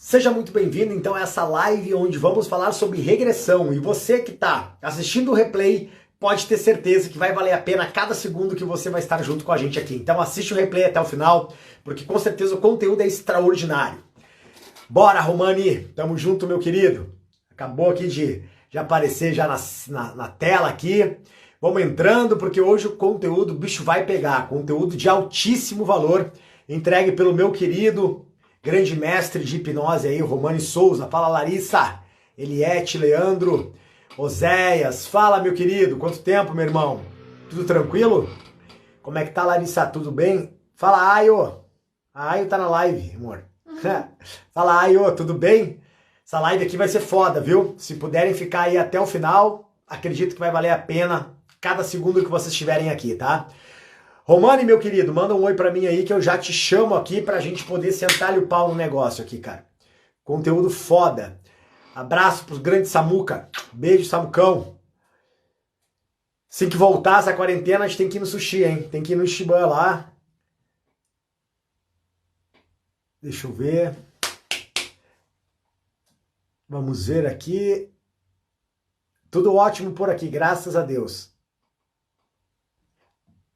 Seja muito bem-vindo então a essa live onde vamos falar sobre regressão. E você que está assistindo o replay pode ter certeza que vai valer a pena cada segundo que você vai estar junto com a gente aqui. Então assiste o replay até o final, porque com certeza o conteúdo é extraordinário. Bora, Romani! Tamo junto, meu querido. Acabou aqui de aparecer já na tela aqui. Vamos entrando, porque hoje o conteúdo, o bicho vai pegar. Conteúdo de altíssimo valor, entregue pelo meu querido grande mestre de hipnose aí, Romani Souza. Fala, Larissa, Eliette, Leandro, Oséias. Fala, meu querido. Quanto tempo, meu irmão? Tudo tranquilo? Como é que tá, Larissa? Tudo bem? Fala, Ayo. A Ayo tá na live, amor. Fala, Ayo, tudo bem? Essa live aqui vai ser foda, viu? Se puderem ficar aí até o final, acredito que vai valer a pena cada segundo que vocês estiverem aqui, tá? Romani, meu querido, manda um oi pra mim aí que eu já te chamo aqui pra gente poder sentar-lhe o pau no negócio aqui, cara. Conteúdo foda. Abraço pros grandes Samuca. Beijo, Samucão. Assim que voltar essa quarentena, a gente tem que ir no sushi, hein? Tem que ir no Shiban lá. Deixa eu ver. Vamos ver aqui. Tudo ótimo por aqui, graças a Deus.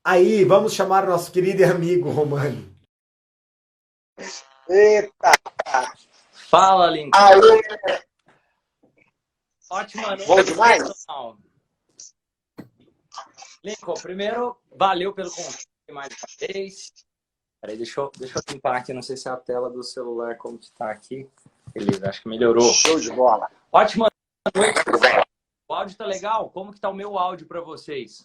Aí, vamos chamar o nosso querido e amigo Romani. Eita! Fala, Lincoln. Aê! Ótima noite. Bom demais? Pessoal. Lincoln, primeiro, valeu pelo convite mais uma vez. Peraí, deixa eu limpar aqui, não sei se é a tela do celular como que tá aqui. Beleza, acho que melhorou. Show de bola. Ótima noite. O áudio tá legal? Como que tá o meu áudio para vocês?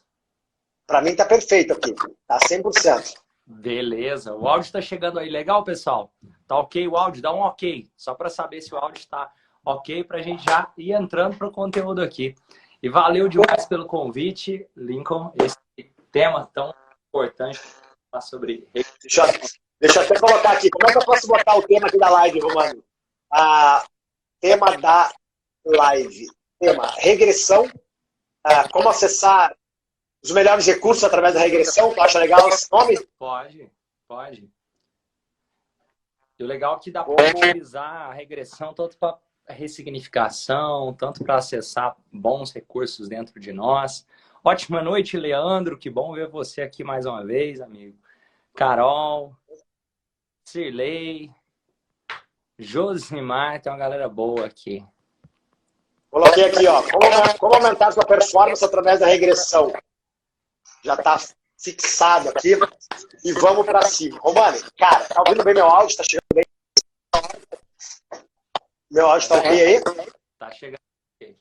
Pra mim tá perfeito aqui. Tá 100%. Beleza. O áudio tá chegando aí legal, pessoal? Tá ok o áudio? Dá um ok. Só para saber se o áudio está ok pra gente já ir entrando pro conteúdo aqui. E valeu demais pelo convite, Lincoln. Esse tema tão importante sobre... Deixa eu até colocar aqui. Como é que eu posso botar o tema aqui da live, Romano? Tema da live. Tema regressão. Como acessar os melhores recursos através da regressão. Tu acha legal esse nome? Pode. E o legal é que dá para utilizar a regressão tanto para ressignificação, tanto para acessar bons recursos dentro de nós. Ótima noite, Leandro. Que bom ver você aqui mais uma vez, amigo. Carol, Cirlei, Josimar, tem uma galera boa aqui. Coloquei aqui, ó. Como aumentar sua performance através da regressão. Já tá fixado aqui. E vamos pra cima. Romano, cara, tá ouvindo bem meu áudio? Tá chegando bem? Meu áudio tá ok aí? Tá chegando ok.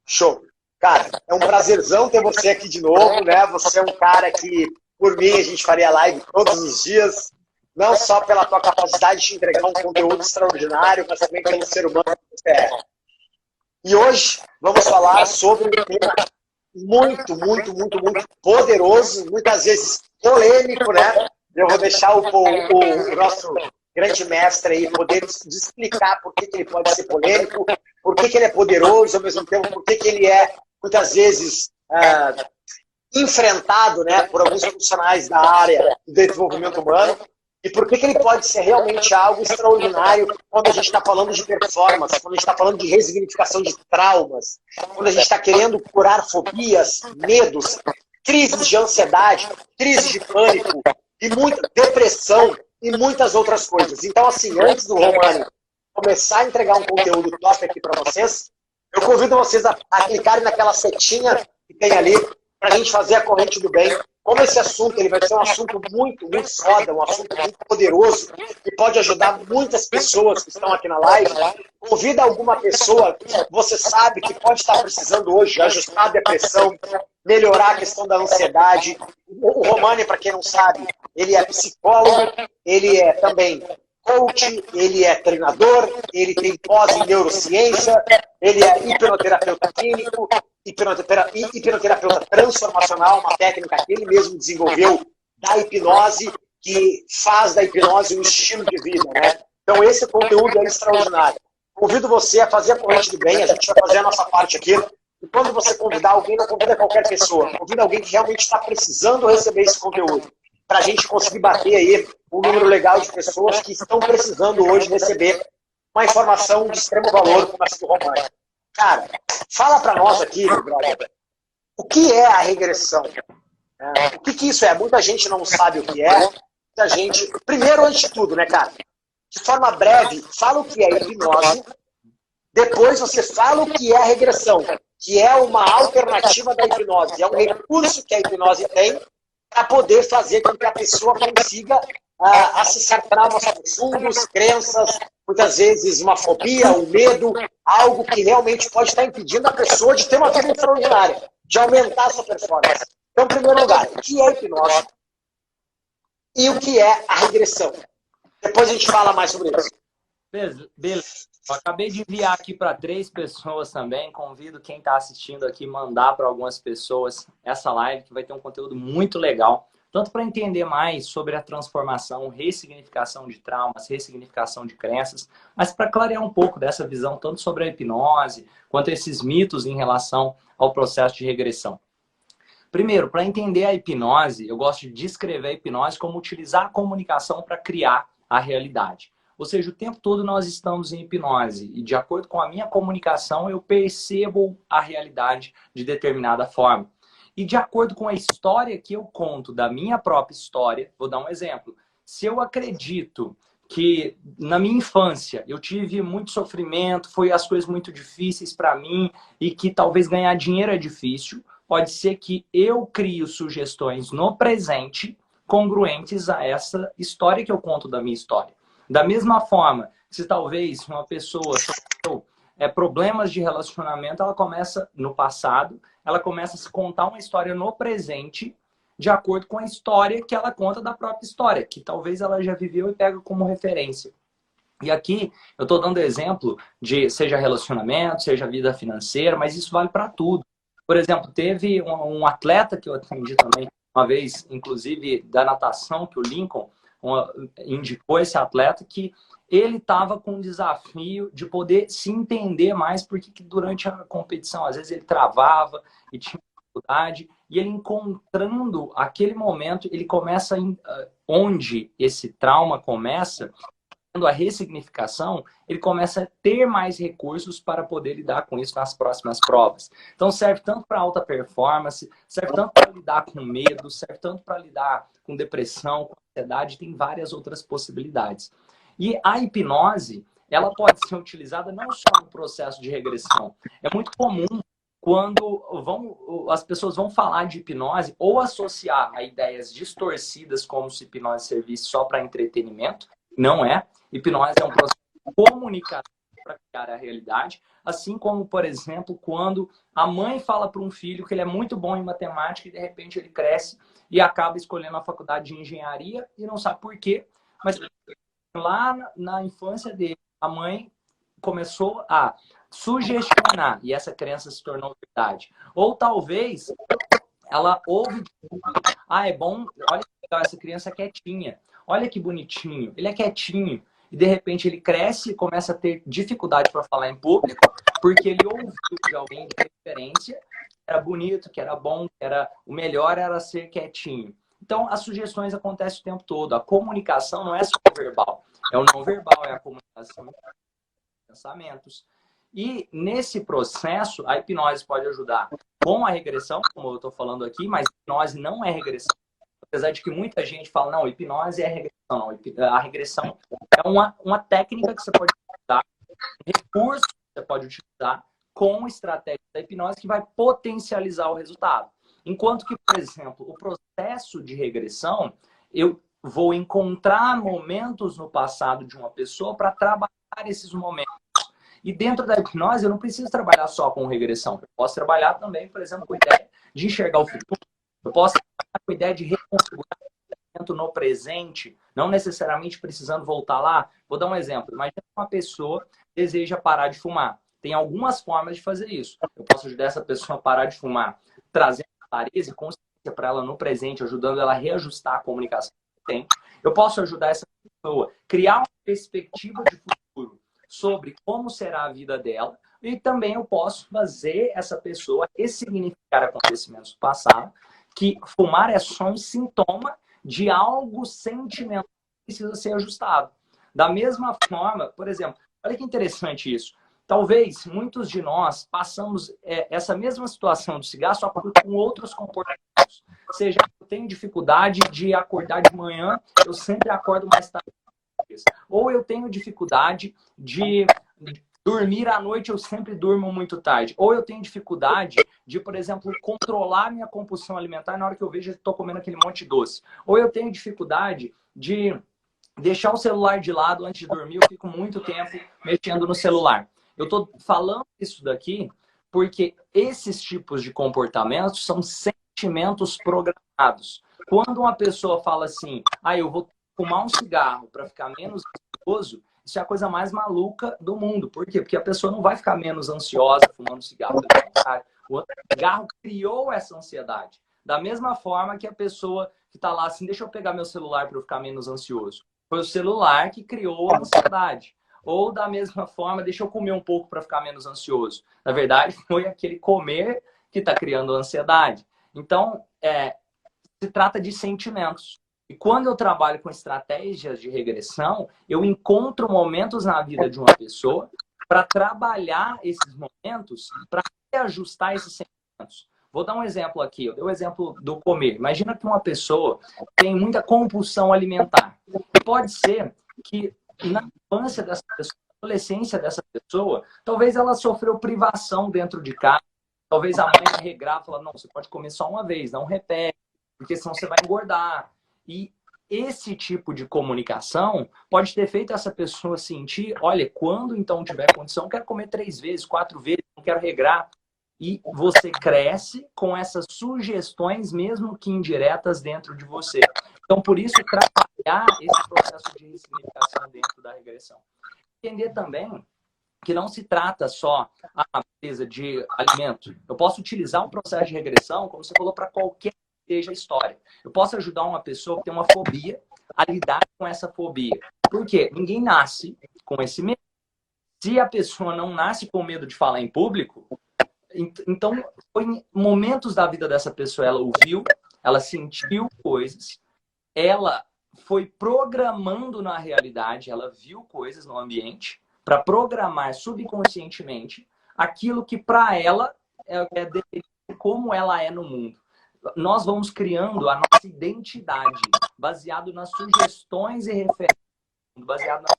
Show. Cara, é um prazerzão ter você aqui de novo, né? Você é um cara que, por mim, a gente faria live todos os dias. Não só pela tua capacidade de entregar um conteúdo extraordinário, mas também pelo ser humano que você é. E hoje vamos falar sobre um tema muito poderoso, muitas vezes polêmico, né? Eu vou deixar o nosso grande mestre aí poder explicar por que ele pode ser polêmico, por que ele é poderoso, ao mesmo tempo, por que ele é, muitas vezes, enfrentado, né, por alguns profissionais da área do desenvolvimento humano, e por que ele pode ser realmente algo extraordinário quando a gente está falando de performance, quando a gente está falando de resignificação de traumas, quando a gente está querendo curar fobias, medos, crises de ansiedade, crises de pânico, e muita depressão e muitas outras coisas. Então, assim, antes do Romani começar a entregar um conteúdo top aqui para vocês, eu convido vocês a clicarem naquela setinha que tem ali para a gente fazer a corrente do bem. Como esse assunto ele vai ser um assunto muito foda, um assunto muito poderoso, que pode ajudar muitas pessoas que estão aqui na live, convida alguma pessoa que você sabe que pode estar precisando hoje ajustar a depressão, melhorar a questão da ansiedade. O Romani, para quem não sabe, ele é psicólogo, ele é também coach, ele é treinador, ele tem pós em neurociência, ele é hipnoterapeuta clínico, hipnoterapeuta transformacional, uma técnica que ele mesmo desenvolveu da hipnose, que faz da hipnose um estilo de vida, né? Então esse conteúdo é extraordinário. Convido você a fazer a corrente do bem, a gente vai fazer a nossa parte aqui. E quando você convidar alguém, não convida qualquer pessoa, convida alguém que realmente está precisando receber esse conteúdo, para a gente conseguir bater aí um número legal de pessoas que estão precisando hoje receber uma informação de extremo valor como essa do Romano. Cara, fala para nós aqui, meu brother, o que é a regressão? O que isso é? Muita gente não sabe o que é. Muita gente... Primeiro, antes de tudo, né, cara? De forma breve, fala o que é hipnose. Depois você fala o que é a regressão, que é uma alternativa da hipnose. É um recurso que a hipnose tem para poder fazer com que a pessoa consiga acessar traumas profundos, crenças, muitas vezes uma fobia, um medo, algo que realmente pode estar impedindo a pessoa de ter uma vida extraordinária, de aumentar a sua performance. Então, em primeiro lugar, o que é a hipnose e o que é a regressão? Depois a gente fala mais sobre isso. Beleza. Eu acabei de enviar aqui para 3 pessoas também. Convido quem está assistindo aqui mandar para algumas pessoas essa live, que vai ter um conteúdo muito legal. Tanto para entender mais sobre a transformação, ressignificação de traumas, ressignificação de crenças, mas para clarear um pouco dessa visão, tanto sobre a hipnose, quanto esses mitos em relação ao processo de regressão. Primeiro, para entender a hipnose, eu gosto de descrever a hipnose como utilizar a comunicação para criar a realidade. Ou seja, o tempo todo nós estamos em hipnose e, de acordo com a minha comunicação, eu percebo a realidade de determinada forma. E de acordo com a história que eu conto da minha própria história, vou dar um exemplo. Se eu acredito que na minha infância eu tive muito sofrimento, foi as coisas muito difíceis para mim e que talvez ganhar dinheiro é difícil, pode ser que eu crio sugestões no presente congruentes a essa história que eu conto da minha história. Da mesma forma, se talvez uma pessoa sofreu problemas de relacionamento, ela começa no passado, ela começa a se contar uma história no presente, de acordo com a história que ela conta da própria história, que talvez ela já viveu e pega como referência. E aqui eu estou dando exemplo de seja relacionamento, seja vida financeira, mas isso vale para tudo. Por exemplo, teve um atleta que eu atendi também uma vez, inclusive da natação, que o Lincoln indicou esse atleta, que ele estava com um desafio de poder se entender mais, porque durante a competição, às vezes ele travava e tinha dificuldade, e ele encontrando aquele momento, ele começa, onde esse trauma começa, a ressignificação, ele começa a ter mais recursos para poder lidar com isso nas próximas provas. Então serve tanto para alta performance, serve tanto para lidar com medo, serve tanto para lidar com depressão, com ansiedade, tem várias outras possibilidades. E a hipnose, ela pode ser utilizada não só no processo de regressão. É muito comum quando as pessoas vão falar de hipnose ou associar a ideias distorcidas como se hipnose servisse só para entretenimento. Não é. Hipnose é um processo de comunicação para criar a realidade. Assim como, por exemplo, quando a mãe fala para um filho que ele é muito bom em matemática e de repente ele cresce e acaba escolhendo a faculdade de engenharia e não sabe por quê. Mas lá na infância dele, a mãe começou a sugestionar e essa crença se tornou verdade. Ou talvez ela ouve, é bom, olha que legal, essa criança é quietinha, olha que bonitinho, ele é quietinho. E de repente ele cresce e começa a ter dificuldade para falar em público, porque ele ouviu de alguém de referência que era bonito, que era bom, que era o melhor era ser quietinho. Então as sugestões acontecem o tempo todo. A comunicação não é só o verbal, é o não verbal, é a comunicação de pensamentos. E nesse processo, a hipnose pode ajudar com a regressão, como eu estou falando aqui, mas a hipnose não é regressão. Apesar de que muita gente fala, não, hipnose é regressão. Não, a regressão é uma técnica que você pode utilizar, um recurso que você pode utilizar com estratégia da hipnose que vai potencializar o resultado. Enquanto que, por exemplo, o processo de regressão, eu vou encontrar momentos no passado de uma pessoa para trabalhar esses momentos. E dentro da hipnose, eu não preciso trabalhar só com regressão. Eu posso trabalhar também, por exemplo, com a ideia de enxergar o futuro. Eu posso trabalhar com a ideia de reconfigurar no presente, não necessariamente precisando voltar lá. Vou dar um exemplo. Imagina que uma pessoa deseja parar de fumar. Tem algumas formas de fazer isso. Eu posso ajudar essa pessoa a parar de fumar, trazendo clareza e consciência para ela no presente, ajudando ela a reajustar a comunicação que tem. Eu posso ajudar essa pessoa a criar uma perspectiva de futuro sobre como será a vida dela, e também eu posso fazer essa pessoa ressignificar acontecimentos do passado, que fumar é só um sintoma de algo sentimental que precisa ser ajustado. Da mesma forma, por exemplo, Olha que interessante isso. Talvez muitos de nós passamos essa mesma situação do cigarro, só que com outros comportamentos. Ou seja, eu tenho dificuldade de acordar de manhã, eu sempre acordo mais tarde. Ou eu tenho dificuldade de dormir à noite, eu sempre durmo muito tarde. Ou eu tenho dificuldade de, por exemplo, controlar minha compulsão alimentar na hora que eu vejo que estou comendo aquele monte de doce. Ou eu tenho dificuldade de deixar o celular de lado antes de dormir, eu fico muito tempo mexendo no celular. Eu estou falando isso daqui porque esses tipos de comportamentos são sentimentos programados. Quando uma pessoa fala assim, eu vou fumar um cigarro para ficar menos ansioso, isso é a coisa mais maluca do mundo. Por quê? Porque a pessoa não vai ficar menos ansiosa fumando cigarro. O cigarro criou essa ansiedade. Da mesma forma que a pessoa que está lá assim, deixa eu pegar meu celular para eu ficar menos ansioso. Foi o celular que criou a ansiedade. Ou da mesma forma, deixa eu comer um pouco para ficar menos ansioso. Na verdade, foi aquele comer que está criando a ansiedade. Então, se trata de sentimentos. E quando eu trabalho com estratégias de regressão, eu encontro momentos na vida de uma pessoa para trabalhar esses momentos, para reajustar esses sentimentos. Vou dar um exemplo aqui. Eu dei o exemplo do comer. Imagina que uma pessoa tem muita compulsão alimentar. Pode ser que na infância dessa pessoa, na adolescência dessa pessoa, talvez ela sofreu privação dentro de casa. Talvez a mãe regrar e falar, não, você pode comer só uma vez, não repete, porque senão você vai engordar. E esse tipo de comunicação pode ter feito essa pessoa sentir, olha, quando então tiver condição, eu quero comer 3 vezes, 4 vezes, não quero regrar. E você cresce com essas sugestões, mesmo que indiretas, dentro de você. Então, por isso, trabalhar esse processo de ressignificação dentro da regressão. Entender também que não se trata só beleza, de alimento. Eu posso utilizar um processo de regressão, como você falou, para qualquer que seja a história. Eu posso ajudar uma pessoa que tem uma fobia a lidar com essa fobia. Por quê? Ninguém nasce com esse medo. Se a pessoa não nasce com medo de falar em público, então, foi em momentos da vida dessa pessoa, ela ouviu, ela sentiu coisas, ela foi programando na realidade, ela viu coisas no ambiente para programar subconscientemente aquilo que para ela é como ela é no mundo. Nós vamos criando a nossa identidade baseado nas sugestões e referências, baseado nas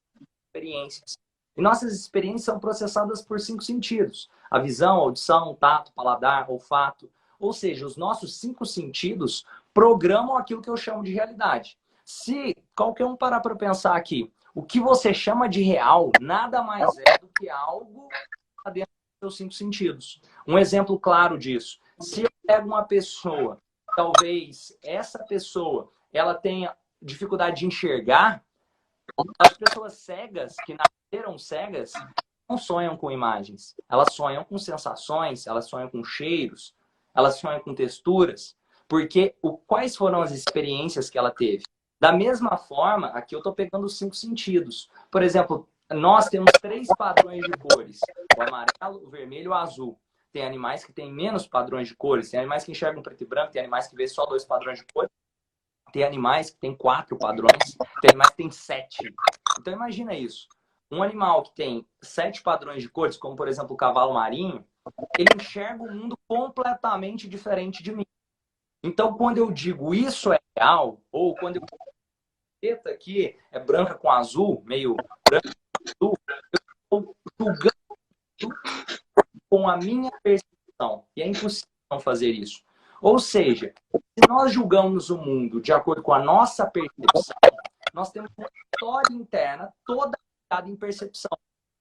experiências. E nossas experiências são processadas por 5 sentidos. A visão, a audição, o tato, paladar, olfato. Ou seja, os nossos 5 sentidos programam aquilo que eu chamo de realidade. Se qualquer um parar para pensar aqui, o que você chama de real nada mais é do que algo que está dentro dos seus 5 sentidos. Um exemplo claro disso. Se eu pego uma pessoa, talvez essa pessoa ela tenha dificuldade de enxergar, as pessoas cegas, que nasceram cegas, não sonham com imagens. Elas sonham com sensações, elas sonham com cheiros, elas sonham com texturas. Porque quais foram as experiências que ela teve? Da mesma forma, aqui eu estou pegando os 5 sentidos. Por exemplo, nós temos 3 padrões de cores. O amarelo, o vermelho e o azul. Tem animais que têm menos padrões de cores. Tem animais que enxergam preto e branco. Tem animais que vêem só 2 padrões de cores. Tem animais que têm 4 padrões. Tem animais que têm 7. Então imagina isso. Um animal que tem 7 padrões de cores, como por exemplo o cavalo marinho, ele enxerga o mundo completamente diferente de mim. Então quando eu digo isso é real, ou quando eu digo preta aqui é branca com azul, meio branca com azul, eu estou julgando com a minha percepção. E é impossível não fazer isso. Ou seja, se nós julgamos o mundo de acordo com a nossa percepção, nós temos uma história interna toda baseada em percepção.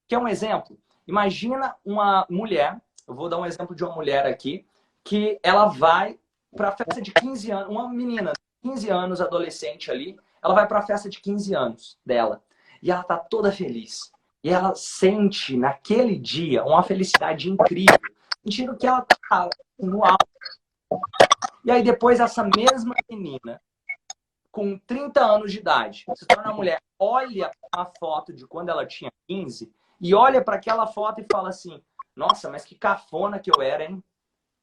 Quer um exemplo? Imagina uma mulher, eu vou dar um exemplo de uma mulher aqui, que ela vai para a festa de 15 anos, uma menina de 15 anos, adolescente ali, ela vai para a festa de 15 anos dela. E ela tá toda feliz. E ela sente naquele dia uma felicidade incrível, sentindo que ela tá no alto. E aí depois essa mesma menina, com 30 anos de idade, se torna uma mulher, olha a foto de quando ela tinha 15 e olha para aquela foto e fala assim, nossa, mas que cafona que eu era, hein?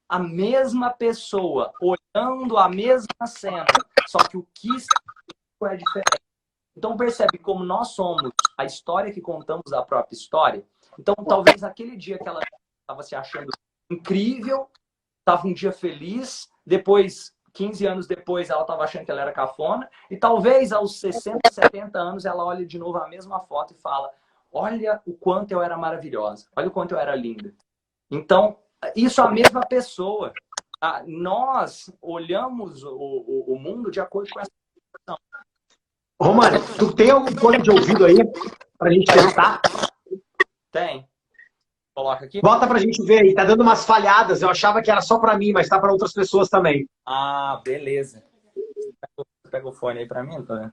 A mesma pessoa, olhando a mesma cena, só que o que é diferente. Então percebe como nós somos a história que contamos da própria história. Então talvez naquele dia que ela estava se achando incrível, estava um dia feliz, depois, 15 anos depois, ela estava achando que ela era cafona, e talvez aos 60, 70 anos ela olha de novo a mesma foto e fala: olha o quanto eu era maravilhosa, olha o quanto eu era linda. Então, isso é a mesma pessoa. Nós olhamos o mundo de acordo com essa situação. Romani, tu tem algum fone de ouvido aí pra gente testar? Tem. Coloca aqui. Bota pra gente ver aí, tá dando umas falhadas. Eu achava que era só pra mim, mas tá pra outras pessoas também. Ah, beleza. Pega o fone aí pra mim, tá?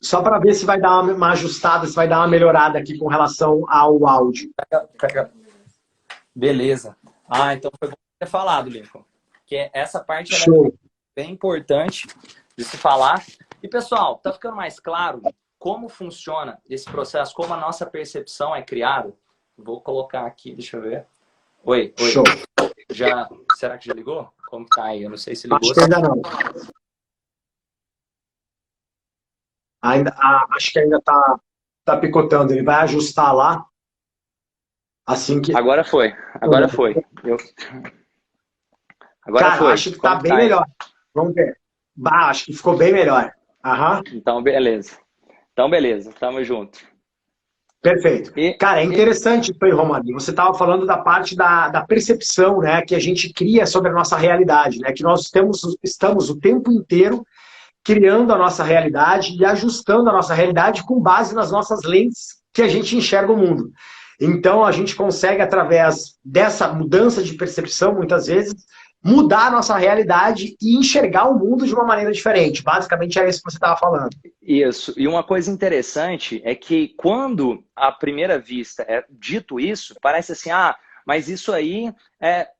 Só pra ver se vai dar uma ajustada, se vai dar uma melhorada aqui com relação ao áudio. Pega. Beleza. Ah, então foi bom ter falado, Lincoln. Que essa parte é bem importante de se falar. E, pessoal, tá ficando mais claro como funciona esse processo, como a nossa percepção é criada? Vou colocar aqui, deixa eu ver. Oi. Show. Será que já ligou? Como tá aí? Eu não sei se ligou. Acho que ainda não. Acho que ainda tá picotando. Ele vai ajustar lá. Assim que... Agora foi. Agora Cara, foi. Acho que tá bem melhor. Vamos ver. Acho que ficou bem melhor. Aham. Então, beleza. Tamo junto. Perfeito. Cara, é interessante isso aí, Romani. Você estava falando da parte da percepção, né, que a gente cria sobre a nossa realidade, né, que nós estamos o tempo inteiro criando a nossa realidade e ajustando a nossa realidade com base nas nossas lentes que a gente enxerga o mundo. Então, a gente consegue, através dessa mudança de percepção, muitas vezes, mudar a nossa realidade e enxergar o mundo de uma maneira diferente. Basicamente, era isso que você estava falando. Isso. E uma coisa interessante é que quando, à primeira vista, é dito isso, parece assim, mas isso aí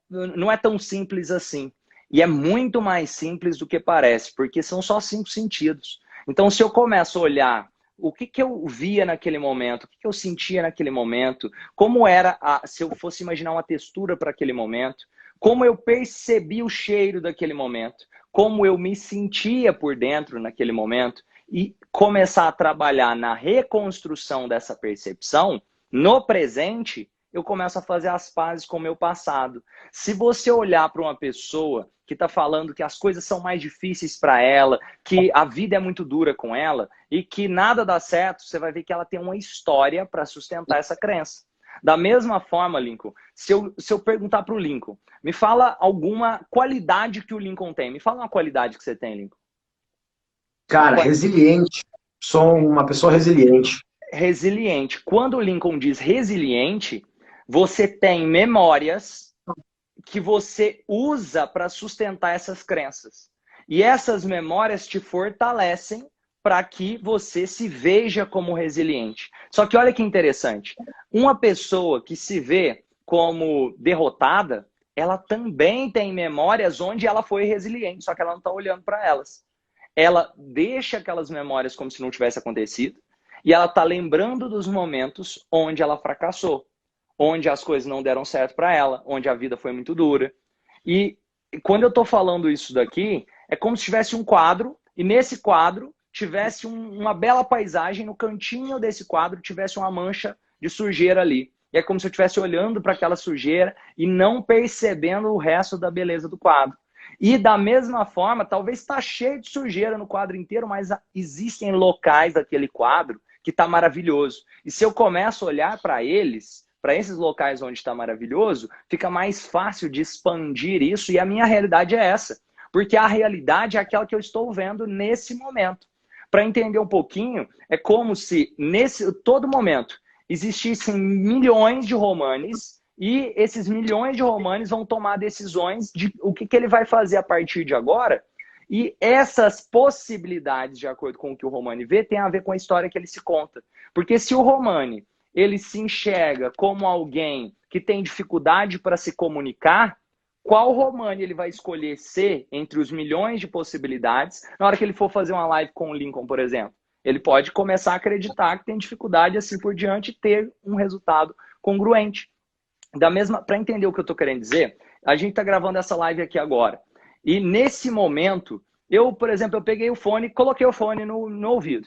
não é tão simples assim. E é muito mais simples do que parece, porque são só 5 sentidos. Então, se eu começo a olhar o que eu via naquele momento, o que eu sentia naquele momento, como era, se eu fosse imaginar uma textura para aquele momento, como eu percebi o cheiro daquele momento, como eu me sentia por dentro naquele momento, e começar a trabalhar na reconstrução dessa percepção, no presente, eu começo a fazer as pazes com o meu passado. Se você olhar para uma pessoa que está falando que as coisas são mais difíceis para ela, que a vida é muito dura com ela e que nada dá certo, você vai ver que ela tem uma história para sustentar essa crença. Da mesma forma, Lincoln, se eu perguntar para o Lincoln, me fala alguma qualidade que o Lincoln tem. Me fala uma qualidade que você tem, Lincoln. Cara, resiliente. Sou uma pessoa resiliente. Resiliente. Quando o Lincoln diz resiliente, você tem memórias que você usa para sustentar essas crenças. E essas memórias te fortalecem para que você se veja como resiliente. Só que olha que interessante. Uma pessoa que se vê como derrotada, ela também tem memórias onde ela foi resiliente, só que ela não está olhando para elas. Ela deixa aquelas memórias como se não tivesse acontecido e ela está lembrando dos momentos onde ela fracassou, onde as coisas não deram certo para ela, onde a vida foi muito dura. E quando eu estou falando isso daqui, é como se tivesse um quadro e nesse quadro tivesse uma bela paisagem, no cantinho desse quadro tivesse uma mancha de sujeira ali. E é como se eu estivesse olhando para aquela sujeira e não percebendo o resto da beleza do quadro. E da mesma forma, talvez está cheio de sujeira no quadro inteiro, mas existem locais daquele quadro que está maravilhoso. E se eu começo a olhar para eles, para esses locais onde está maravilhoso, fica mais fácil de expandir isso. E a minha realidade é essa. Porque a realidade é aquela que eu estou vendo nesse momento. Para entender um pouquinho, é como se nesse todo momento existissem milhões de Romanes e esses milhões de Romanes vão tomar decisões de o que ele vai fazer a partir de agora. E essas possibilidades, de acordo com o que o Romani vê, tem a ver com a história que ele se conta. Porque se o Romani ele se enxerga como alguém que tem dificuldade para se comunicar, qual Romani ele vai escolher ser entre os milhões de possibilidades na hora que ele for fazer uma live com o Lincoln, por exemplo? Ele pode começar a acreditar que tem dificuldade assim por diante e ter um resultado congruente. Para entender o que eu estou querendo dizer, a gente está gravando essa live aqui agora. E nesse momento, por exemplo, eu peguei o fone, coloquei o fone no ouvido.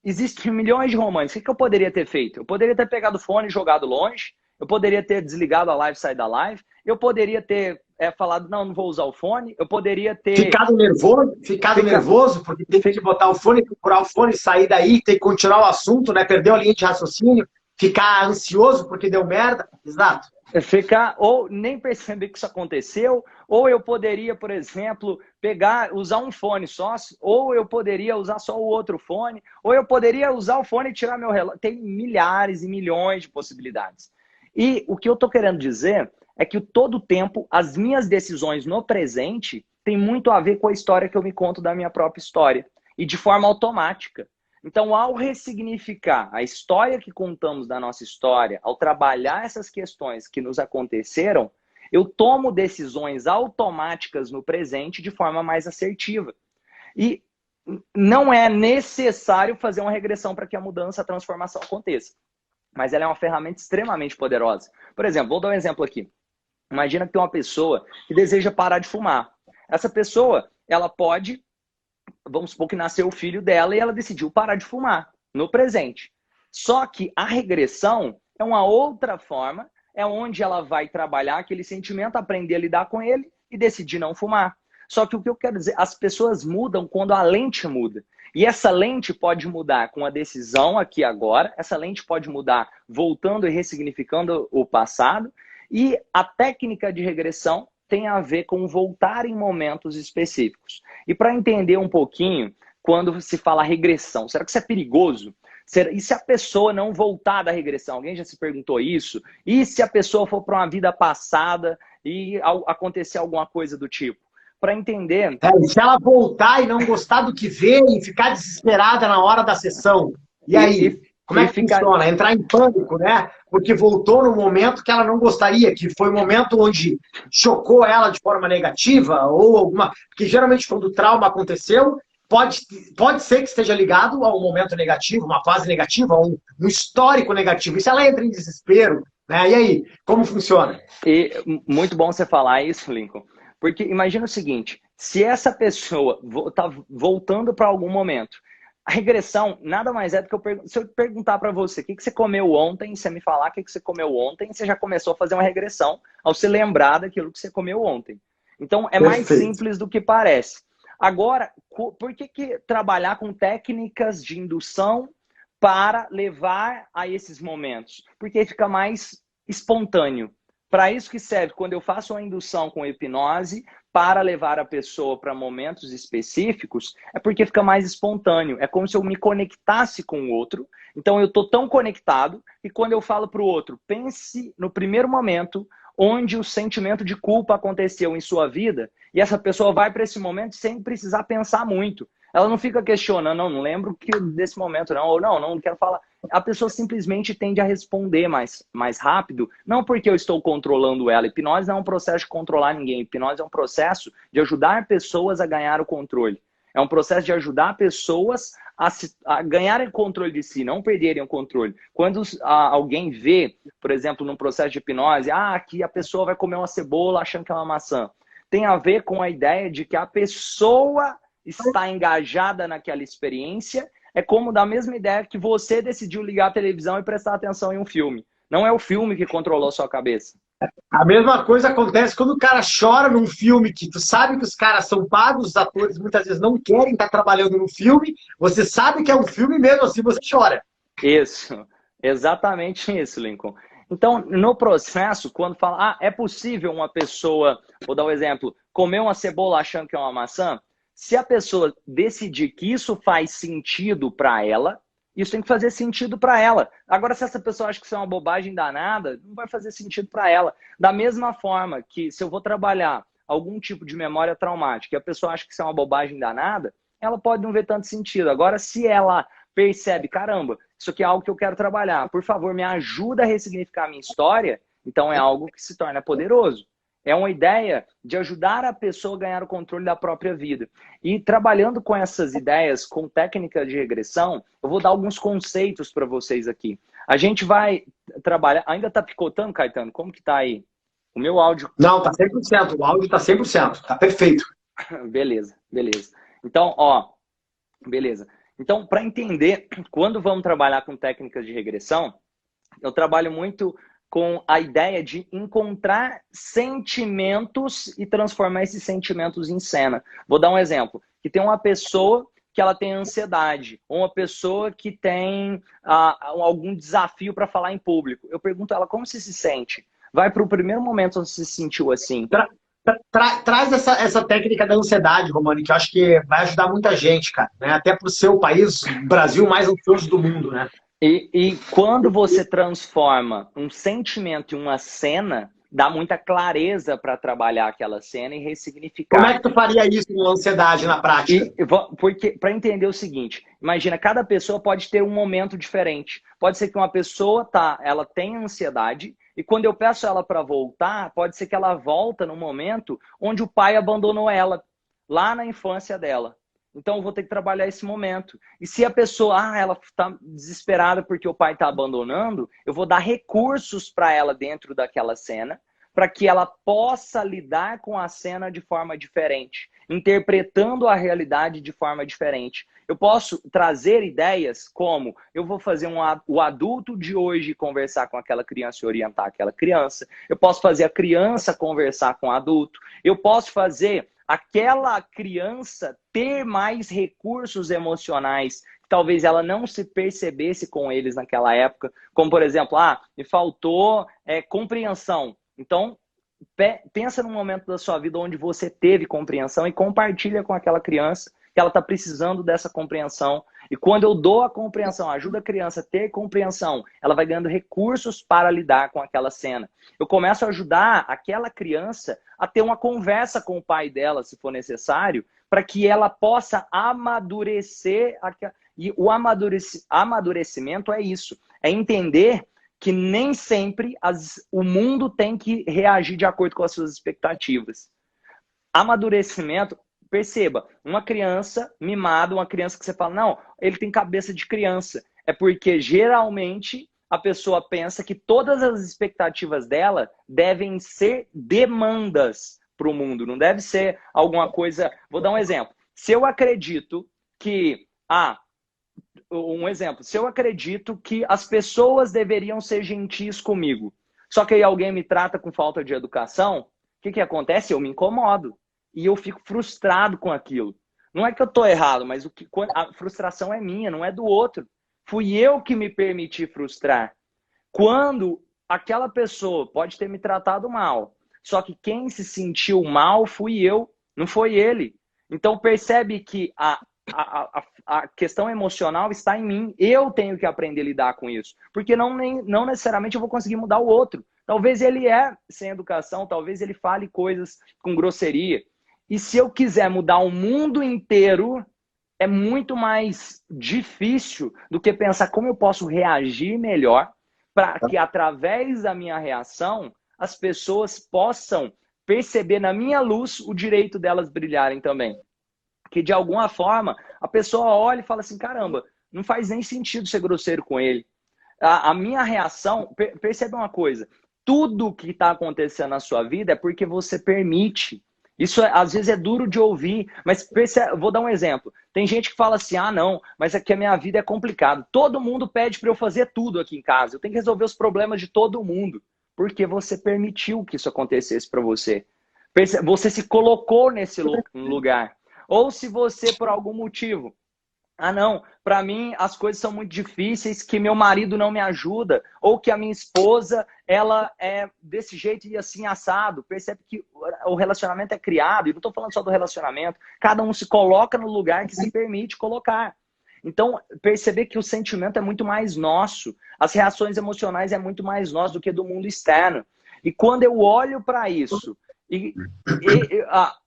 existem milhões de romances. O que eu poderia ter feito? Eu poderia ter pegado o fone e jogado longe, eu poderia ter desligado a live e saído da live, eu poderia ter falado, não vou usar o fone, eu poderia ter... Ficado nervoso, porque tem que botar o fone, procurar o fone, sair daí, tem que continuar o assunto, né? Perder a linha de raciocínio, ficar ansioso porque deu merda. Exato. Ficar, ou nem perceber que isso aconteceu, ou eu poderia, por exemplo, usar um fone só, ou eu poderia usar só o outro fone, ou eu poderia usar o fone e tirar meu relógio. Tem milhares e milhões de possibilidades. E o que eu estou querendo dizer é que todo o tempo, as minhas decisões no presente têm muito a ver com a história que eu me conto da minha própria história. E de forma automática. Então, ao ressignificar a história que contamos da nossa história, ao trabalhar essas questões que nos aconteceram, eu tomo decisões automáticas no presente de forma mais assertiva. E não é necessário fazer uma regressão para que a mudança, a transformação aconteça. Mas ela é uma ferramenta extremamente poderosa. Por exemplo, vou dar um exemplo aqui. Imagina que tem uma pessoa que deseja parar de fumar. Essa pessoa, ela pode... Vamos supor que nasceu o filho dela e ela decidiu parar de fumar no presente. Só que a regressão é uma outra forma, é onde ela vai trabalhar aquele sentimento, aprender a lidar com ele e decidir não fumar. Só que o que eu quero dizer, as pessoas mudam quando a lente muda. E essa lente pode mudar com a decisão aqui agora, essa lente pode mudar voltando e ressignificando o passado, e a técnica de regressão tem a ver com voltar em momentos específicos. E para entender um pouquinho, quando se fala regressão, será que isso é perigoso? E se a pessoa não voltar da regressão? Alguém já se perguntou isso? E se a pessoa for para uma vida passada e acontecer alguma coisa do tipo? Para entender... Se ela voltar e não gostar do que vê e ficar desesperada na hora da sessão, e aí? Como é que funciona? Entrar em pânico, né? Porque voltou no momento que ela não gostaria, que foi o momento onde chocou ela de forma negativa, ou alguma... Porque geralmente quando o trauma aconteceu, pode ser que esteja ligado a um momento negativo, uma fase negativa, a um histórico negativo. E se ela entra em desespero, né? E aí? Como funciona? E muito bom você falar isso, Lincoln. Porque imagina o seguinte, se essa pessoa está voltando para algum momento, a regressão nada mais é do que se eu perguntar para você o que você comeu ontem, você me falar o que você comeu ontem, você já começou a fazer uma regressão ao se lembrar daquilo que você comeu ontem. Então é mais simples do que parece. Agora, por que trabalhar com técnicas de indução para levar a esses momentos? Porque fica mais espontâneo. Para isso que serve quando eu faço uma indução com hipnose para levar a pessoa para momentos específicos, é porque fica mais espontâneo. É como se eu me conectasse com o outro. Então eu estou tão conectado que quando eu falo para o outro, pense no primeiro momento onde o sentimento de culpa aconteceu em sua vida, e essa pessoa vai para esse momento sem precisar pensar muito. Ela não fica questionando, não lembro desse momento, não, ou não quero falar. A pessoa simplesmente tende a responder mais rápido, não porque eu estou controlando ela. Hipnose não é um processo de controlar ninguém. Hipnose é um processo de ajudar pessoas a ganhar o controle. É um processo de ajudar pessoas a ganharem controle de si, não perderem o controle. Quando alguém vê, por exemplo, num processo de hipnose, que a pessoa vai comer uma cebola achando que é uma maçã, tem a ver com a ideia de que a pessoa está engajada naquela experiência. É como da mesma ideia que você decidiu ligar a televisão e prestar atenção em um filme. Não é o filme que controlou sua cabeça. A mesma coisa acontece quando o cara chora num filme que tu sabe que os caras são pagos, os atores muitas vezes não querem estar trabalhando no filme, você sabe que é um filme mesmo assim você chora. Isso, exatamente isso, Lincoln. Então, no processo, quando fala, é possível uma pessoa, vou dar um exemplo, comer uma cebola achando que é uma maçã? Se a pessoa decidir que isso faz sentido para ela, isso tem que fazer sentido para ela. Agora, se essa pessoa acha que isso é uma bobagem danada, não vai fazer sentido para ela. Da mesma forma que se eu vou trabalhar algum tipo de memória traumática e a pessoa acha que isso é uma bobagem danada, ela pode não ver tanto sentido. Agora, se ela percebe, caramba, isso aqui é algo que eu quero trabalhar, por favor, me ajuda a ressignificar a minha história, então é algo que se torna poderoso. É uma ideia de ajudar a pessoa a ganhar o controle da própria vida. E trabalhando com essas ideias, com técnica de regressão, eu vou dar alguns conceitos para vocês aqui. A gente vai trabalhar... Ainda está picotando, Caetano? Como que está aí? O meu áudio... Não, está 100%. O áudio está 100%. Está perfeito. Beleza. Então, beleza. Então, para entender, quando vamos trabalhar com técnicas de regressão, eu trabalho muito com a ideia de encontrar sentimentos e transformar esses sentimentos em cena. Vou dar um exemplo. Que tem uma pessoa que ela tem ansiedade, ou uma pessoa que tem algum desafio para falar em público. Eu pergunto a ela como você se sente. Vai para o primeiro momento onde você se sentiu assim. Traz essa técnica da ansiedade, Romani, que eu acho que vai ajudar muita gente, cara, né? Até pro seu país, Brasil mais ansioso do mundo, né? E quando você transforma um sentimento em uma cena, dá muita clareza para trabalhar aquela cena e ressignificar. Como é que tu faria isso com ansiedade na prática? Porque para entender o seguinte, imagina, cada pessoa pode ter um momento diferente. Pode ser que uma pessoa ela tenha ansiedade e quando eu peço ela para voltar, pode ser que ela volta no momento onde o pai abandonou ela, lá na infância dela. Então eu vou ter que trabalhar esse momento. E se a pessoa, ela está desesperada porque o pai está abandonando, eu vou dar recursos para ela dentro daquela cena, para que ela possa lidar com a cena de forma diferente, interpretando a realidade de forma diferente. Eu posso trazer ideias como eu vou fazer o adulto de hoje conversar com aquela criança e orientar aquela criança. Eu posso fazer a criança conversar com o adulto. Eu posso fazer aquela criança ter mais recursos emocionais que talvez ela não se percebesse com eles naquela época. Como, por exemplo, me faltou compreensão. Então, pensa num momento da sua vida onde você teve compreensão e compartilha com aquela criança que ela está precisando dessa compreensão. E quando eu dou a compreensão, ajuda a criança a ter compreensão, ela vai ganhando recursos para lidar com aquela cena. Eu começo a ajudar aquela criança a ter uma conversa com o pai dela, se for necessário, para que ela possa amadurecer. E o amadurecimento é isso, é entender que nem sempre o mundo tem que reagir de acordo com as suas expectativas. Amadurecimento, perceba, uma criança mimada, uma criança que você fala, não, ele tem cabeça de criança. É porque geralmente a pessoa pensa que todas as expectativas dela devem ser demandas para o mundo, não deve ser alguma coisa... Vou dar um exemplo. Se eu acredito que... se eu acredito que as pessoas deveriam ser gentis comigo, só que aí alguém me trata com falta de educação, o que acontece? Eu me incomodo. E eu fico frustrado com aquilo. Não é que eu estou errado, mas a frustração é minha, não é do outro. Fui eu que me permiti frustrar. Quando aquela pessoa pode ter me tratado mal, só que quem se sentiu mal fui eu, não foi ele. Então percebe que a questão emocional está em mim. Eu tenho que aprender a lidar com isso. Porque não necessariamente eu vou conseguir mudar o outro. Talvez ele sem educação, talvez ele fale coisas com grosseria. E se eu quiser mudar o mundo inteiro, é muito mais difícil do que pensar como eu posso reagir melhor para que, através da minha reação, as pessoas possam perceber na minha luz o direito delas brilharem também. Que, de alguma forma, a pessoa olha e fala assim, caramba, não faz nem sentido ser grosseiro com ele. A minha reação, perceba uma coisa, tudo que está acontecendo na sua vida é porque você permite. Isso às vezes é duro de ouvir, mas vou dar um exemplo. Tem gente que fala assim, não, mas é que a minha vida é complicada. Todo mundo pede para eu fazer tudo aqui em casa. Eu tenho que resolver os problemas de todo mundo. Porque você permitiu que isso acontecesse para você. Você se colocou nesse lugar. Ou se você, por algum motivo, não, para mim as coisas são muito difíceis, que meu marido não me ajuda, ou que a minha esposa, ela é desse jeito e assim assado. Percebe que o relacionamento é criado, e não estou falando só do relacionamento, cada um se coloca no lugar que se permite colocar. Então, perceber que o sentimento é muito mais nosso, as reações emocionais é muito mais nosso do que do mundo externo. E quando eu olho para isso,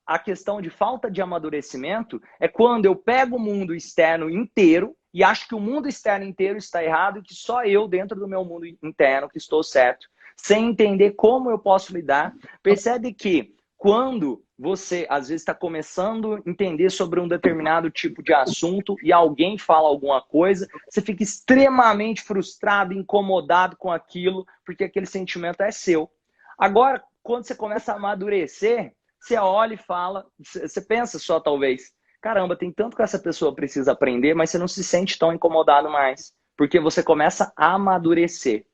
a questão de falta de amadurecimento é quando eu pego o mundo externo inteiro e acho que o mundo externo inteiro está errado e que só eu, dentro do meu mundo interno, que estou certo, sem entender como eu posso lidar. Percebe que quando você, às vezes, está começando a entender sobre um determinado tipo de assunto e alguém fala alguma coisa, você fica extremamente frustrado, incomodado com aquilo, porque aquele sentimento é seu. Agora, quando você começa a amadurecer, você olha e fala, você pensa só talvez, caramba, tem tanto que essa pessoa precisa aprender, mas você não se sente tão incomodado mais, porque você começa a amadurecer.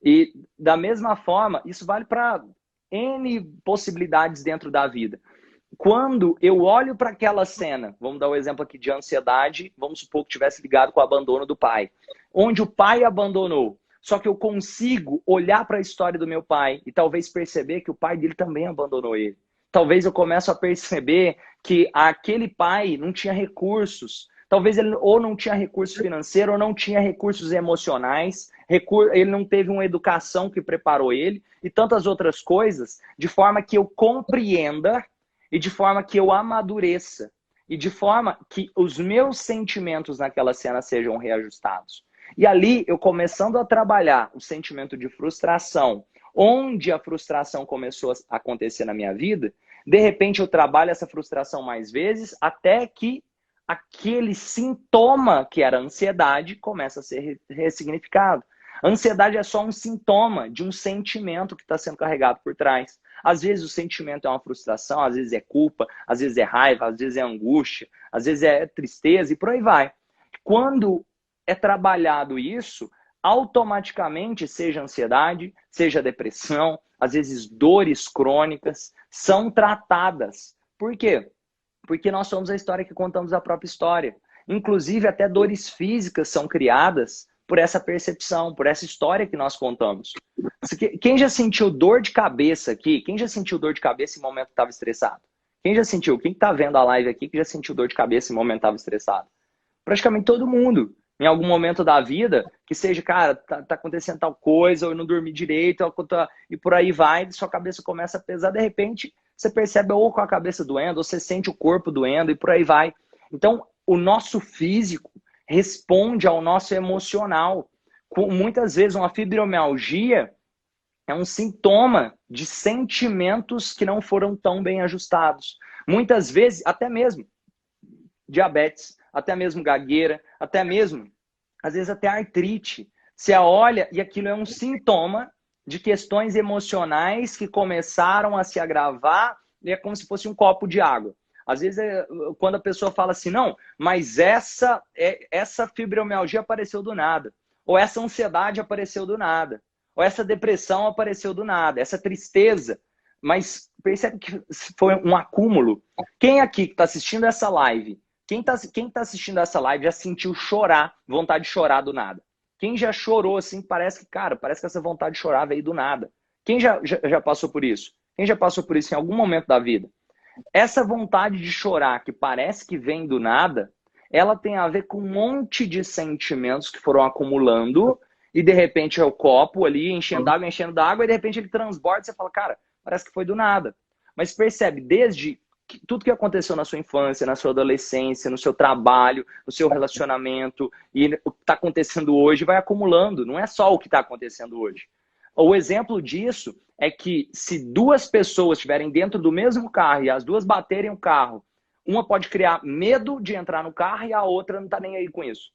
E da mesma forma, isso vale para N possibilidades dentro da vida. Quando eu olho para aquela cena, vamos dar um exemplo aqui de ansiedade, vamos supor que tivesse ligado com o abandono do pai, onde o pai abandonou, só que eu consigo olhar para a história do meu pai e talvez perceber que o pai dele também abandonou ele. Talvez eu comece a perceber que aquele pai não tinha recursos, talvez ele ou não tinha recurso financeiro ou não tinha recursos emocionais, ele não teve uma educação que preparou ele e tantas outras coisas, de forma que eu compreenda e de forma que eu amadureça e de forma que os meus sentimentos naquela cena sejam reajustados. E ali, eu começando a trabalhar o sentimento de frustração, onde a frustração começou a acontecer na minha vida, de repente eu trabalho essa frustração mais vezes, até que aquele sintoma, que era a ansiedade, começa a ser ressignificado. A ansiedade é só um sintoma de um sentimento que está sendo carregado por trás. Às vezes o sentimento é uma frustração, às vezes é culpa, às vezes é raiva, às vezes é angústia, às vezes é tristeza e por aí vai. Quando é trabalhado isso, automaticamente, seja ansiedade, seja depressão, às vezes dores crônicas, são tratadas. Por quê? Porque nós somos a história que contamos a própria história. Inclusive, até dores físicas são criadas por essa percepção, por essa história que nós contamos. Quem já sentiu dor de cabeça aqui? Quem já sentiu dor de cabeça em momento que estava estressado? Quem já sentiu? Quem está vendo a live aqui que já sentiu dor de cabeça em momento que estava estressado? Praticamente todo mundo. Em algum momento da vida, que seja, cara, tá acontecendo tal coisa, ou eu não dormi direito, e por aí vai, sua cabeça começa a pesar, de repente, você percebe ou com a cabeça doendo, ou você sente o corpo doendo, e por aí vai. Então, o nosso físico responde ao nosso emocional. Muitas vezes, uma fibromialgia é um sintoma de sentimentos que não foram tão bem ajustados. Muitas vezes, até mesmo diabetes, até mesmo gagueira, até mesmo, às vezes até artrite. Você olha e aquilo é um sintoma de questões emocionais que começaram a se agravar e é como se fosse um copo de água. Às vezes, quando a pessoa fala assim, não, mas essa fibromialgia apareceu do nada, ou essa ansiedade apareceu do nada, ou essa depressão apareceu do nada, essa tristeza, mas percebe que foi um acúmulo. Quem aqui que está assistindo essa live, quem tá assistindo essa live já sentiu chorar, vontade de chorar do nada? Quem já chorou assim, parece que essa vontade de chorar veio do nada. Quem já passou por isso? Quem já passou por isso em algum momento da vida? Essa vontade de chorar, que parece que vem do nada, ela tem a ver com um monte de sentimentos que foram acumulando e de repente é o copo ali enchendo d'água e de repente ele transborda e você fala, cara, parece que foi do nada. Mas percebe, desde tudo que aconteceu na sua infância, na sua adolescência, no seu trabalho, no seu relacionamento e o que está acontecendo hoje vai acumulando, não é só o que está acontecendo hoje. O exemplo disso é que se duas pessoas estiverem dentro do mesmo carro e as duas baterem o carro, uma pode criar medo de entrar no carro e a outra não está nem aí com isso.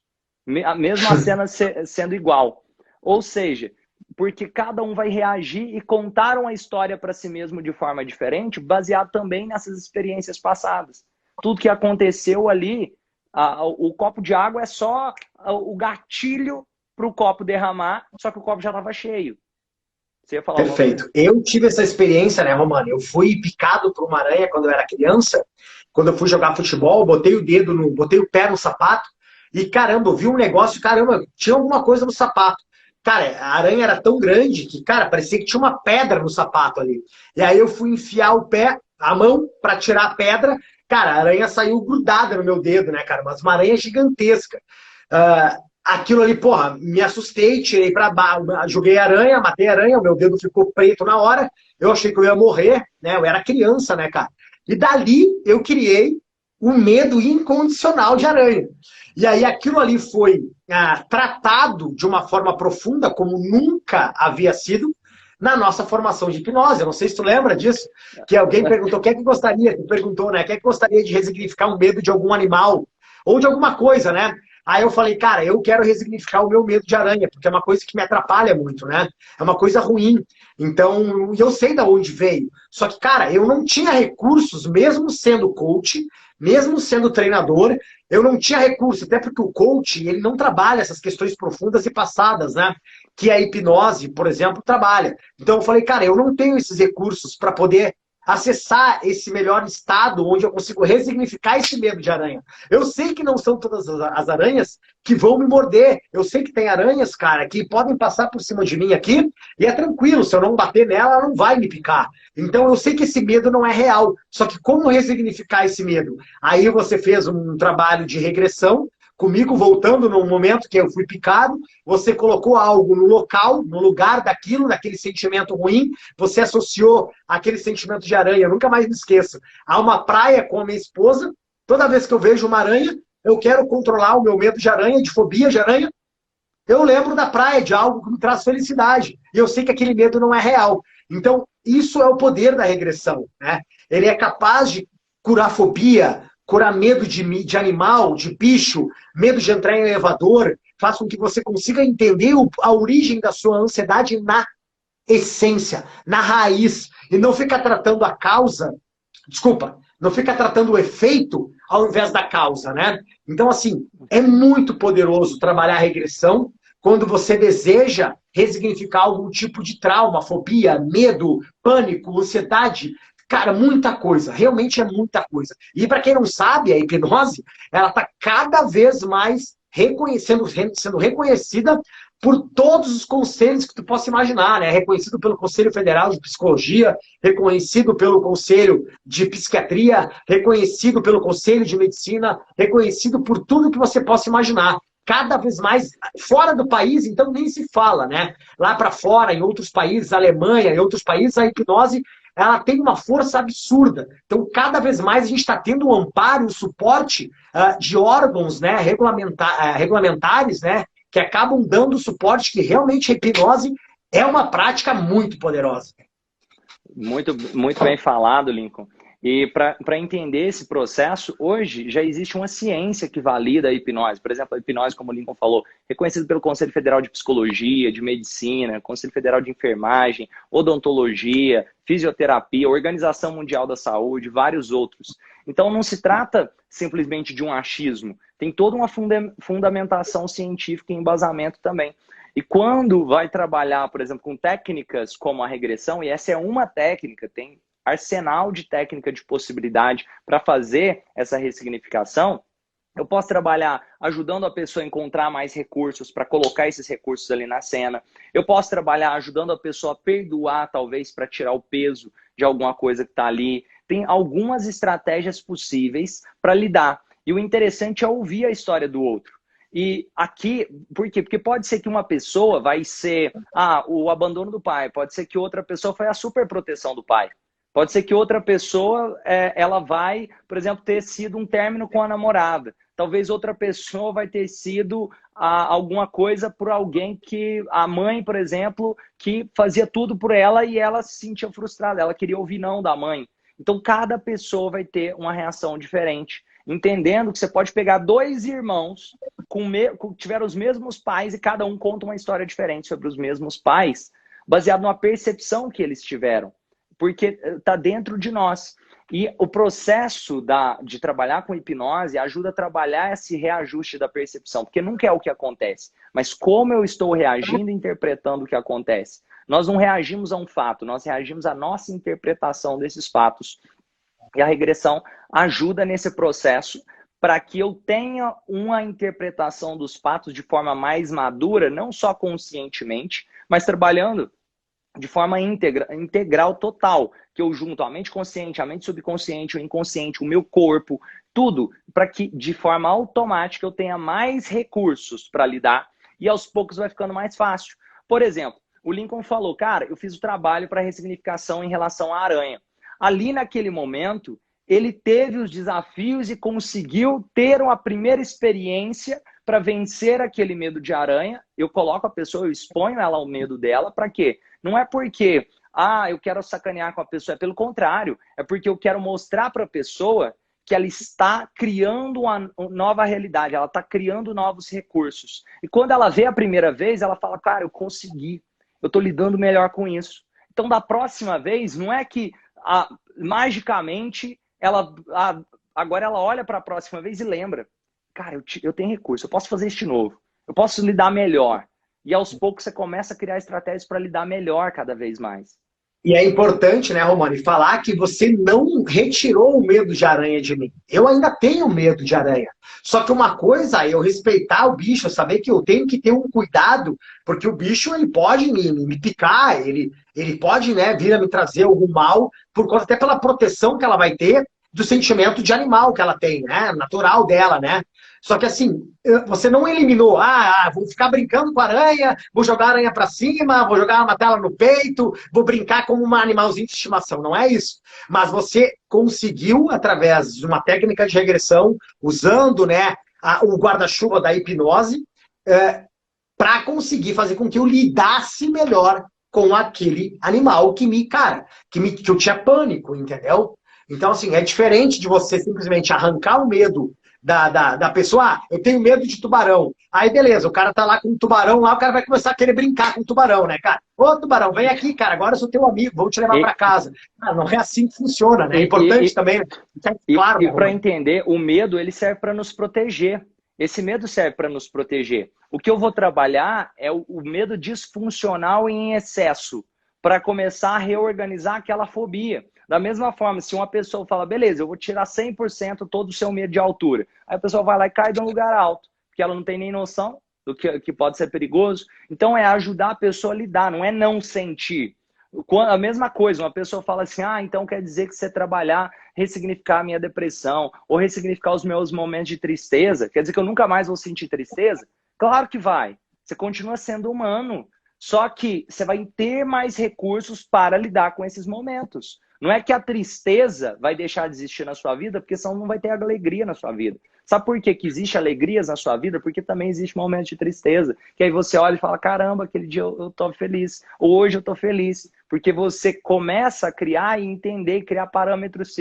Mesmo a cena sendo igual. Ou seja, porque cada um vai reagir e contar uma história para si mesmo de forma diferente, baseado também nessas experiências passadas. Tudo que aconteceu ali, o copo de água é só o gatilho para o copo derramar, só que o copo já estava cheio. Você ia falar Perfeito. Eu tive essa experiência, né, Romano? Eu fui picado por uma aranha quando eu era criança. Quando eu fui jogar futebol, botei o pé no sapato e, caramba, eu vi um negócio, caramba, tinha alguma coisa no sapato. Cara, a aranha era tão grande que, cara, parecia que tinha uma pedra no sapato ali. E aí eu fui enfiar a mão para tirar a pedra. Cara, a aranha saiu grudada no meu dedo, né, cara? Mas uma aranha gigantesca. Aquilo ali, porra, me assustei, tirei pra baixo, joguei aranha, matei a aranha, o meu dedo ficou preto na hora. Eu achei que eu ia morrer, né? Eu era criança, né, cara? E dali eu criei o medo incondicional de aranha. E aí aquilo ali foi tratado de uma forma profunda, como nunca havia sido, na nossa formação de hipnose. Eu não sei se tu lembra disso, que alguém perguntou, quem é que gostaria, tu perguntou, né? Quem é que gostaria de resignificar um medo de algum animal? Ou de alguma coisa, né? Aí eu falei, cara, eu quero resignificar o meu medo de aranha, porque é uma coisa que me atrapalha muito, né? É uma coisa ruim. Então, eu sei de onde veio. Só que, cara, eu não tinha recursos, mesmo sendo coach, mesmo sendo treinador, eu não tinha recurso, até porque o coach, ele não trabalha essas questões profundas e passadas, né? Que a hipnose, por exemplo, trabalha. Então eu falei, cara, eu não tenho esses recursos para poder acessar esse melhor estado onde eu consigo resignificar esse medo de aranha. Eu sei que não são todas as aranhas que vão me morder. Eu sei que tem aranhas, cara, que podem passar por cima de mim aqui e é tranquilo, se eu não bater nela, ela não vai me picar. Então eu sei que esse medo não é real. Só que como resignificar esse medo? Aí você fez um trabalho de regressão, comigo voltando no momento que eu fui picado, você colocou algo no local, no lugar daquilo, daquele sentimento ruim, você associou aquele sentimento de aranha, eu nunca mais me esqueço, a uma praia com a minha esposa, toda vez que eu vejo uma aranha, eu quero controlar o meu medo de aranha, de fobia de aranha, eu lembro da praia, de algo que me traz felicidade, e eu sei que aquele medo não é real. Então, isso é o poder da regressão, né? Ele é capaz de curar fobia, curar medo de animal, de bicho, medo de entrar em elevador, faz com que você consiga entender a origem da sua ansiedade na essência, na raiz, e não fica tratando a causa, desculpa, não fica tratando o efeito ao invés da causa, né? Então, assim, é muito poderoso trabalhar a regressão quando você deseja resignificar algum tipo de trauma, fobia, medo, pânico, ansiedade. Cara, muita coisa, realmente é muita coisa. E para quem não sabe, a hipnose, ela está cada vez mais sendo reconhecida por todos os conselhos que tu possa imaginar, né? Reconhecido pelo Conselho Federal de Psicologia, reconhecido pelo Conselho de Psiquiatria, reconhecido pelo Conselho de Medicina, reconhecido por tudo que você possa imaginar. Cada vez mais, fora do país, então nem se fala, né? Lá para fora, em outros países, Alemanha, em outros países, a hipnose ela tem uma força absurda. Então, cada vez mais a gente está tendo o amparo, o suporte de órgãos, né, regulamentares, né, que acabam dando suporte que realmente a hipnose é uma prática muito poderosa. Muito, muito bem falado, Lincoln. E para entender esse processo, hoje já existe uma ciência que valida a hipnose. Por exemplo, a hipnose, como o Lincoln falou, reconhecida pelo Conselho Federal de Psicologia, de Medicina, Conselho Federal de Enfermagem, Odontologia, Fisioterapia, Organização Mundial da Saúde, vários outros. Então não se trata simplesmente de um achismo, tem toda uma fundamentação científica e embasamento também. E quando vai trabalhar, por exemplo, com técnicas como a regressão, e essa é uma técnica, tem arsenal de técnica de possibilidade para fazer essa ressignificação, eu posso trabalhar ajudando a pessoa a encontrar mais recursos para colocar esses recursos ali na cena. Eu posso trabalhar ajudando a pessoa a perdoar, talvez, para tirar o peso de alguma coisa que está ali. Tem algumas estratégias possíveis para lidar. E o interessante é ouvir a história do outro. E aqui, por quê? Porque pode ser que uma pessoa vai ser o abandono do pai, pode ser que outra pessoa foi a superproteção do pai. Pode ser que outra pessoa, ela vai, por exemplo, ter sido um término com a namorada. Talvez outra pessoa vai ter sido alguma coisa por alguém que... A mãe, por exemplo, que fazia tudo por ela e ela se sentia frustrada. Ela queria ouvir não da mãe. Então, cada pessoa vai ter uma reação diferente. Entendendo que você pode pegar dois irmãos que tiveram os mesmos pais e cada um conta uma história diferente sobre os mesmos pais, baseado numa percepção que eles tiveram. Porque está dentro de nós. E o processo de trabalhar com hipnose ajuda a trabalhar esse reajuste da percepção, porque nunca é o que acontece, mas como eu estou reagindo e interpretando o que acontece. Nós não reagimos a um fato, nós reagimos à nossa interpretação desses fatos. E a regressão ajuda nesse processo para que eu tenha uma interpretação dos fatos de forma mais madura, não só conscientemente, mas trabalhando de forma integral, total, que eu junto a mente consciente, a mente subconsciente, o inconsciente, o meu corpo, tudo, para que de forma automática eu tenha mais recursos para lidar e aos poucos vai ficando mais fácil. Por exemplo, o Lincoln falou, cara, eu fiz o trabalho para ressignificação em relação à aranha. Ali naquele momento, ele teve os desafios e conseguiu ter uma primeira experiência para vencer aquele medo de aranha. Eu coloco a pessoa, eu exponho ela ao medo dela, para quê? Não é porque, eu quero sacanear com a pessoa, é pelo contrário, é porque eu quero mostrar para a pessoa que ela está criando uma nova realidade, ela está criando novos recursos. E quando ela vê a primeira vez, ela fala, cara, eu consegui, eu estou lidando melhor com isso. Então, da próxima vez, não é que magicamente ela agora ela olha para a próxima vez e lembra. Cara, eu tenho recurso, eu posso fazer isso de novo. Eu posso lidar melhor. E aos poucos você começa a criar estratégias para lidar melhor cada vez mais. E é importante, né, Romani, falar que você não retirou o medo de aranha de mim. Eu ainda tenho medo de aranha. Só que uma coisa é eu respeitar o bicho, saber que eu tenho que ter um cuidado, porque o bicho ele pode me picar, ele pode, né, vir a me trazer algum mal, por conta até pela proteção que ela vai ter do sentimento de animal que ela tem, né, natural dela, né? Só que assim, você não eliminou, vou ficar brincando com a aranha, vou jogar a aranha para cima, vou jogar uma tela no peito, vou brincar como um animalzinho de estimação. Não é isso. Mas você conseguiu, através de uma técnica de regressão, usando, né, o guarda-chuva da hipnose, para conseguir fazer com que eu lidasse melhor com aquele animal que eu tinha pânico, entendeu? Então, assim, é diferente de você simplesmente arrancar o medo da pessoa. Eu tenho medo de tubarão. Aí, beleza, o cara tá lá com um tubarão lá, o cara vai começar a querer brincar com o tubarão, né, cara? Ô, tubarão, vem aqui, cara, agora eu sou teu amigo, vou te levar para casa. Não é assim que funciona, né? É importante também. Claro, e para entender, o medo, ele serve para nos proteger. Esse medo serve para nos proteger. O que eu vou trabalhar é o medo disfuncional em excesso, para começar a reorganizar aquela fobia. Da mesma forma, se uma pessoa fala, beleza, eu vou tirar 100% todo o seu medo de altura. Aí a pessoa vai lá e cai de um lugar alto, porque ela não tem nem noção do que pode ser perigoso. Então é ajudar a pessoa a lidar, não é não sentir. A mesma coisa, uma pessoa fala assim, então quer dizer que você trabalhar, ressignificar a minha depressão, ou ressignificar os meus momentos de tristeza, quer dizer que eu nunca mais vou sentir tristeza? Claro que vai. Você continua sendo humano, só que você vai ter mais recursos para lidar com esses momentos. Não é que a tristeza vai deixar de existir na sua vida, porque senão não vai ter alegria na sua vida. Sabe por que existe alegrias na sua vida? Porque também existe momentos de tristeza. Que aí você olha e fala, caramba, aquele dia eu tô feliz. Hoje eu tô feliz. Porque você começa a criar e entender, criar parâmetros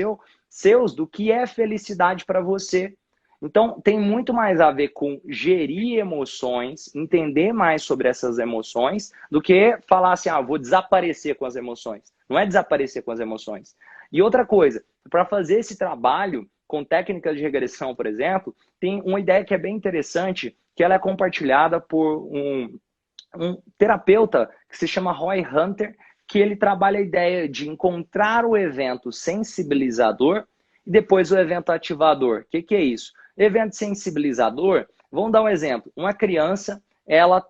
seus do que é felicidade para você. Então, tem muito mais a ver com gerir emoções, entender mais sobre essas emoções, do que falar assim, vou desaparecer com as emoções. Não é desaparecer com as emoções. E outra coisa, para fazer esse trabalho com técnicas de regressão, por exemplo, tem uma ideia que é bem interessante, que ela é compartilhada por um terapeuta que se chama Roy Hunter, que ele trabalha a ideia de encontrar o evento sensibilizador e depois o evento ativador. O que é isso? Evento sensibilizador, vamos dar um exemplo. Uma criança, ela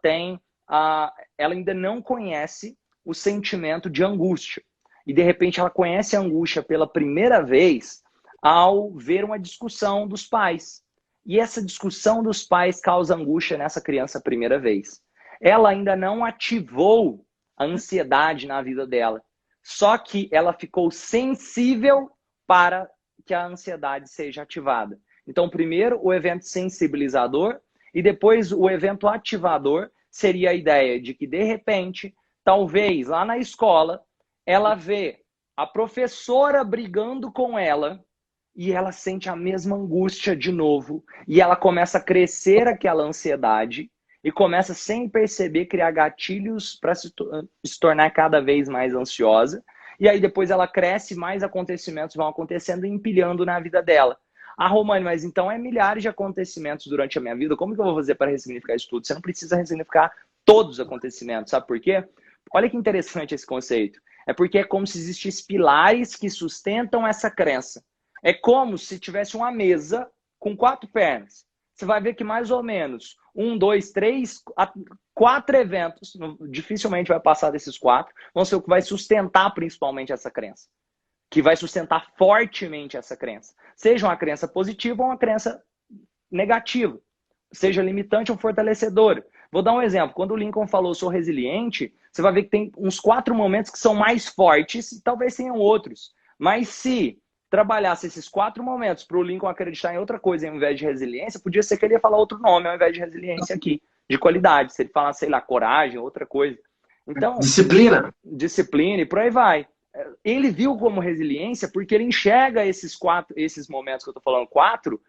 ainda não conhece o sentimento de angústia. E, de repente, ela conhece a angústia pela primeira vez ao ver uma discussão dos pais. E essa discussão dos pais causa angústia nessa criança a primeira vez. Ela ainda não ativou a ansiedade na vida dela. Só que ela ficou sensível para que a ansiedade seja ativada. Então, primeiro, o evento sensibilizador e depois o evento ativador seria a ideia de que, de repente, talvez lá na escola, ela vê a professora brigando com ela e ela sente a mesma angústia de novo. E ela começa a crescer aquela ansiedade e começa, sem perceber, criar gatilhos para se tornar cada vez mais ansiosa. E aí depois ela cresce, mais acontecimentos vão acontecendo e empilhando na vida dela. Romani, mas então é milhares de acontecimentos durante a minha vida. Como que eu vou fazer para ressignificar isso tudo? Você não precisa ressignificar todos os acontecimentos. Sabe por quê? Olha que interessante esse conceito. É porque é como se existissem pilares que sustentam essa crença. É como se tivesse uma mesa com 4 pernas. Você vai ver que mais ou menos 1, 2, 3, 4 eventos, dificilmente vai passar desses 4, vão ser o que vai sustentar principalmente essa crença. Que vai sustentar fortemente essa crença. Seja uma crença positiva ou uma crença negativa. Seja limitante ou fortalecedora. Vou dar um exemplo. Quando o Lincoln falou sou resiliente, você vai ver que tem uns 4 momentos que são mais fortes, e talvez tenham outros. Mas se trabalhasse esses 4 momentos para o Lincoln acreditar em outra coisa ao invés de resiliência, podia ser que ele ia falar outro nome ao invés de resiliência aqui, de qualidade. Se ele falasse, sei lá, coragem, outra coisa. Então, disciplina e por aí vai. Ele viu como resiliência porque ele enxerga esses momentos que eu estou falando, 4,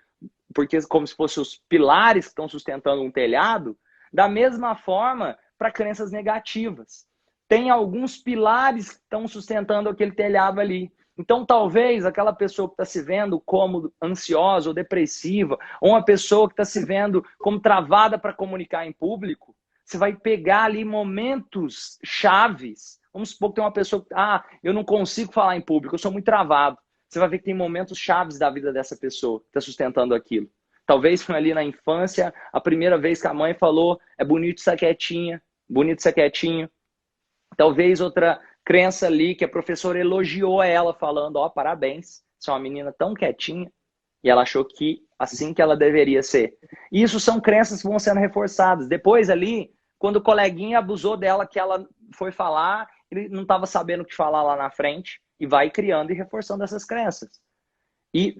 porque como se fossem os pilares que estão sustentando um telhado, da mesma forma para crenças negativas. Tem alguns pilares que estão sustentando aquele telhado ali. Então, talvez aquela pessoa que está se vendo como ansiosa ou depressiva, ou uma pessoa que está se vendo como travada para comunicar em público, você vai pegar ali momentos chaves. Vamos supor que tem uma pessoa que, eu não consigo falar em público, eu sou muito travado. Você vai ver que tem momentos chaves da vida dessa pessoa que está sustentando aquilo. Talvez foi ali na infância, a primeira vez que a mãe falou, é bonito ser quietinha, bonito ser quietinho. Talvez outra crença ali que a professora elogiou ela, falando, ó, parabéns, você é uma menina tão quietinha. E ela achou que assim que ela deveria ser. Isso são crenças que vão sendo reforçadas. Depois ali, quando o coleguinha abusou dela, que ela foi falar, ele não estava sabendo o que falar lá na frente, e vai criando e reforçando essas crenças. E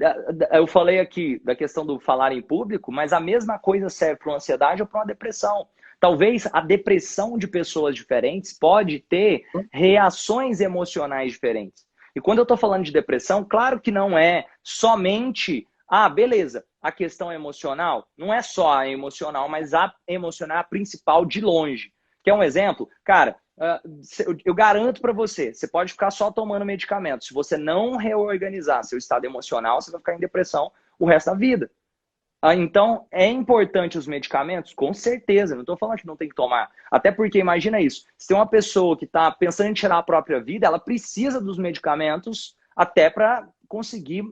eu falei aqui da questão do falar em público, mas a mesma coisa serve para uma ansiedade ou para uma depressão. Talvez a depressão de pessoas diferentes pode ter reações emocionais diferentes. E quando eu estou falando de depressão, claro que não é somente, beleza, a questão emocional. Não é só a emocional, mas a emocional é a principal de longe. Quer um exemplo? Cara, eu garanto para você, você pode ficar só tomando medicamento. Se você não reorganizar seu estado emocional, você vai ficar em depressão o resto da vida. Então, é importante os medicamentos? Com certeza, não estou falando que não tem que tomar. Até porque, imagina isso, se tem uma pessoa que está pensando em tirar a própria vida, ela precisa dos medicamentos até para conseguir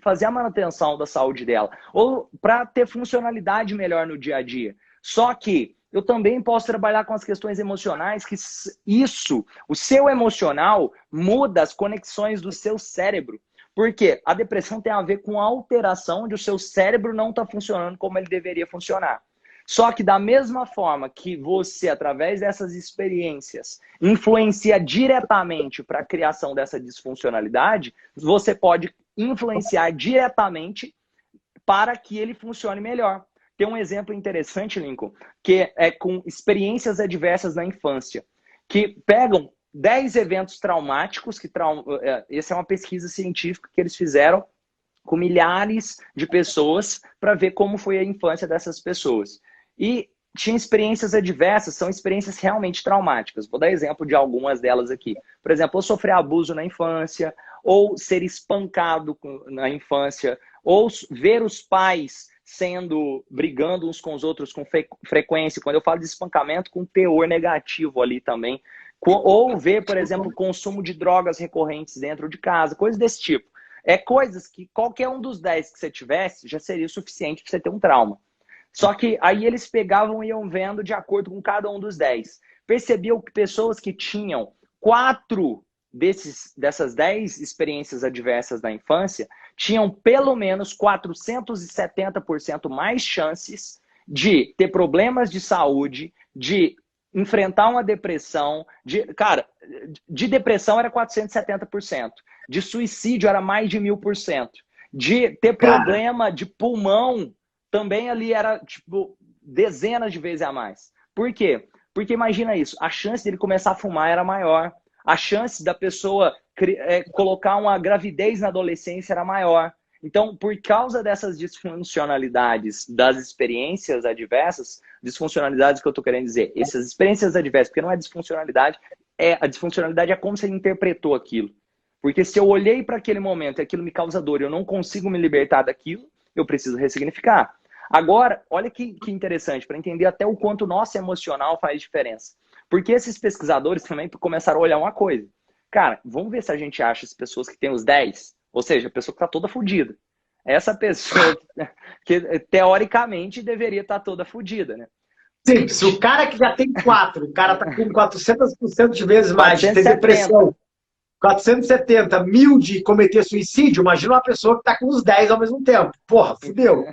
fazer a manutenção da saúde dela. Ou para ter funcionalidade melhor no dia a dia. Só que eu também posso trabalhar com as questões emocionais, que isso, o seu emocional, muda as conexões do seu cérebro. Porque a depressão tem a ver com a alteração onde o seu cérebro não está funcionando como ele deveria funcionar. Só que da mesma forma que você, através dessas experiências, influencia diretamente para a criação dessa disfuncionalidade, você pode influenciar diretamente para que ele funcione melhor. Tem um exemplo interessante, Lincoln, que é com experiências adversas na infância, que pegam 10 eventos traumáticos, essa é uma pesquisa científica que eles fizeram com milhares de pessoas para ver como foi a infância dessas pessoas. E tinha experiências adversas, são experiências realmente traumáticas. Vou dar exemplo de algumas delas aqui. Por exemplo, ou sofrer abuso na infância, ou ser espancado na infância, ou ver os pais brigando uns com os outros com frequência. Quando eu falo de espancamento, com teor negativo ali também. Ou ver, por exemplo, o consumo de drogas recorrentes dentro de casa, coisas desse tipo. É coisas que qualquer um dos 10 que você tivesse já seria suficiente para você ter um trauma. Só que aí eles pegavam e iam vendo de acordo com cada um dos 10. Percebiam que pessoas que tinham 4 dessas 10 experiências adversas da infância tinham pelo menos 470% mais chances de ter problemas de saúde, de enfrentar uma depressão, de depressão era 470%, de suicídio era mais de 1000%, de ter problema de pulmão também ali era tipo dezenas de vezes a mais. Por quê? Porque imagina isso, a chance dele começar a fumar era maior, a chance da pessoa colocar uma gravidez na adolescência era maior. Então, por causa dessas disfuncionalidades das experiências adversas, disfuncionalidades que eu estou querendo dizer, essas experiências adversas, porque não é disfuncionalidade, a disfuncionalidade é como você interpretou aquilo. Porque se eu olhei para aquele momento e aquilo me causa dor e eu não consigo me libertar daquilo, eu preciso ressignificar. Agora, olha que interessante, para entender até o quanto o nosso emocional faz diferença. Porque esses pesquisadores também começaram a olhar uma coisa. Cara, vamos ver se a gente acha as pessoas que têm os 10, ou seja, a pessoa que está toda fodida. Essa pessoa que teoricamente deveria estar toda fodida, né? Sim, se o cara que já tem 4, o cara tá com 400% de vezes mais de ter depressão, 470, 1000 de cometer suicídio, imagina uma pessoa que tá com os 10 ao mesmo tempo. Porra, fudeu.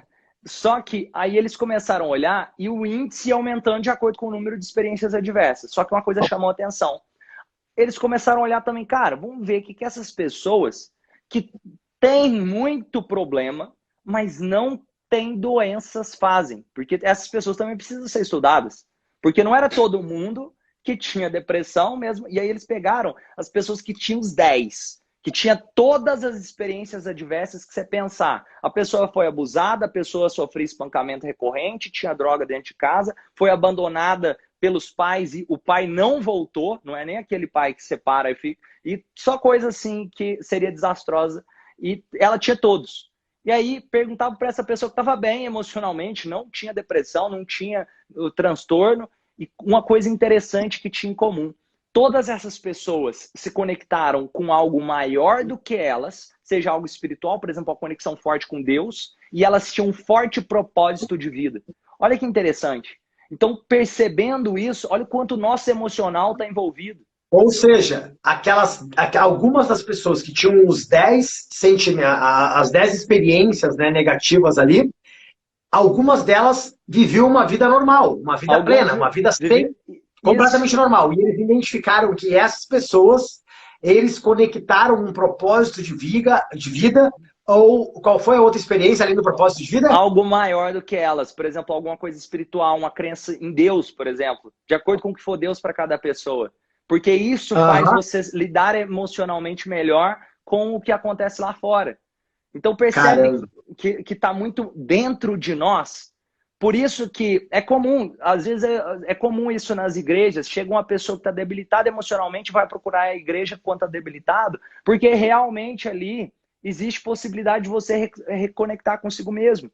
Só que aí eles começaram a olhar e o índice ia aumentando de acordo com o número de experiências adversas. Só que uma coisa chamou a atenção. Eles começaram a olhar também, cara, vamos ver o que essas pessoas que têm muito problema, mas não têm doenças fazem. Porque essas pessoas também precisam ser estudadas. Porque não era todo mundo que tinha depressão mesmo. E aí eles pegaram as pessoas que tinham os 10, que tinha todas as experiências adversas que você pensar. A pessoa foi abusada, a pessoa sofreu espancamento recorrente, tinha droga dentro de casa, foi abandonada pelos pais e o pai não voltou, não é nem aquele pai que separa e fica, e só coisa assim que seria desastrosa, e ela tinha todos. E aí perguntava para essa pessoa que estava bem emocionalmente, não tinha depressão, não tinha o transtorno, e uma coisa interessante que tinha em comum. Todas essas pessoas se conectaram com algo maior do que elas, seja algo espiritual, por exemplo, a conexão forte com Deus, e elas tinham um forte propósito de vida. Olha que interessante. Então, percebendo isso, olha o quanto o nosso emocional está envolvido. Ou seja, algumas das pessoas que tinham os 10 as 10 experiências, né, negativas ali, algumas delas viviam uma vida normal, uma vida plena, uma vida completamente normal. E eles identificaram que essas pessoas, eles conectaram um propósito de vida, ou qual foi a outra experiência além do propósito de vida? Algo maior do que elas. Por exemplo, alguma coisa espiritual, uma crença em Deus, por exemplo. De acordo com o que for Deus para cada pessoa. Porque isso faz você lidar emocionalmente melhor com o que acontece lá fora. Então percebe que está muito dentro de nós. Por isso que é comum, às vezes é comum isso nas igrejas. Chega uma pessoa que está debilitada emocionalmente, vai procurar a igreja quando está debilitado, porque realmente ali existe possibilidade de você reconectar consigo mesmo.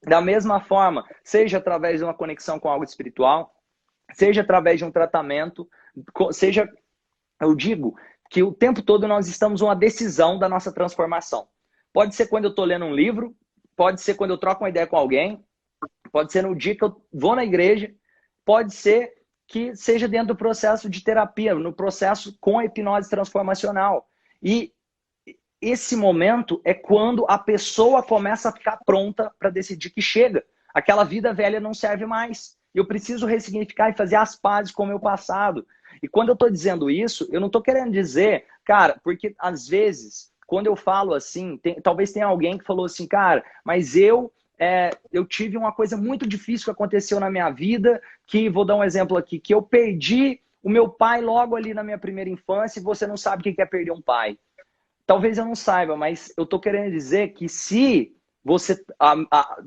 Da mesma forma, seja através de uma conexão com algo espiritual, seja através de um tratamento, seja, eu digo que o tempo todo nós estamos numa decisão da nossa transformação. Pode ser quando eu estou lendo um livro, pode ser quando eu troco uma ideia com alguém, pode ser no dia que eu vou na igreja, pode ser que seja dentro do processo de terapia, no processo com a hipnose transformacional. E esse momento é quando a pessoa começa a ficar pronta para decidir que chega. Aquela vida velha não serve mais. Eu preciso ressignificar e fazer as pazes com o meu passado. E quando eu estou dizendo isso, eu não estou querendo dizer, cara, porque às vezes, quando eu falo assim, talvez tenha alguém que falou assim, cara, mas eu tive uma coisa muito difícil que aconteceu na minha vida, que, vou dar um exemplo aqui, que eu perdi o meu pai logo ali na minha primeira infância e você não sabe o que é perder um pai. Talvez eu não saiba, mas eu estou querendo dizer que se você...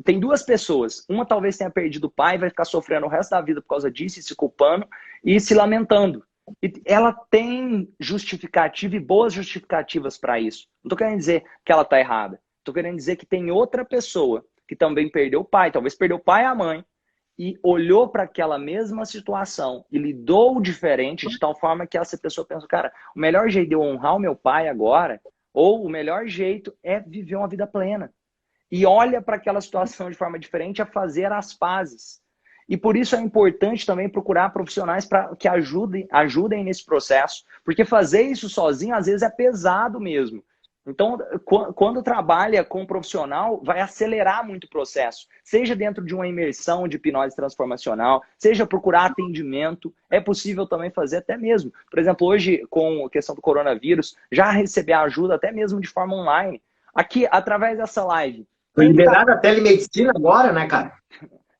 tem duas pessoas. Uma talvez tenha perdido o pai, vai ficar sofrendo o resto da vida por causa disso, e se culpando e se lamentando. E ela tem justificativa e boas justificativas para isso. Não estou querendo dizer que ela está errada. Estou querendo dizer que tem outra pessoa que também perdeu o pai, talvez perdeu o pai e a mãe, e olhou para aquela mesma situação e lidou diferente, de tal forma que essa pessoa pensa, cara, o melhor jeito de eu honrar o meu pai agora, ou o melhor jeito é viver uma vida plena. E olha para aquela situação de forma diferente a fazer as pazes. E por isso é importante também procurar profissionais para que ajudem nesse processo, porque fazer isso sozinho às vezes é pesado mesmo. Então, quando trabalha com um profissional, vai acelerar muito o processo. Seja dentro de uma imersão de hipnose transformacional, seja procurar atendimento. É possível também fazer até mesmo. Por exemplo, hoje, com a questão do coronavírus, já receber ajuda até mesmo de forma online. Aqui, através dessa live. Foi liberada a telemedicina agora, né, cara?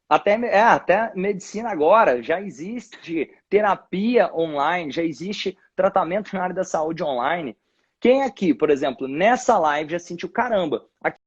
Até medicina agora. Já existe terapia online, já existe tratamento na área da saúde online. Quem aqui, por exemplo, nessa live já sentiu, caramba, aqui